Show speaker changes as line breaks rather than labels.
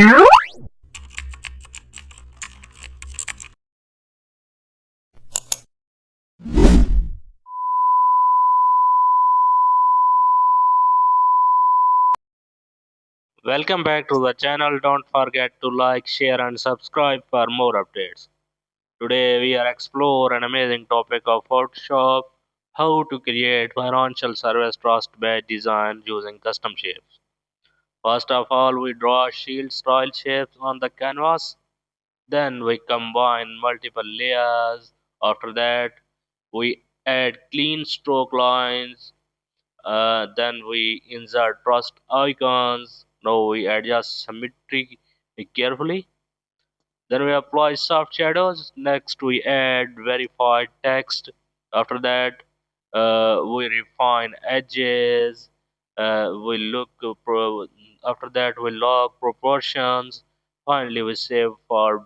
Welcome back to the channel. Don't forget to like, share, and subscribe for more updates. Today we are explore an amazing topic of Photoshop: how to create financial service trust-based design using custom shapes. First of all, we draw shield-style shapes on the canvas. Then we combine multiple layers. After that, we add clean stroke lines. Then we insert trust icons. Now we adjust symmetry carefully. Then we apply soft shadows. Next we add verified text. After that, we refine edges. We look after that we log proportions. Finally, we save for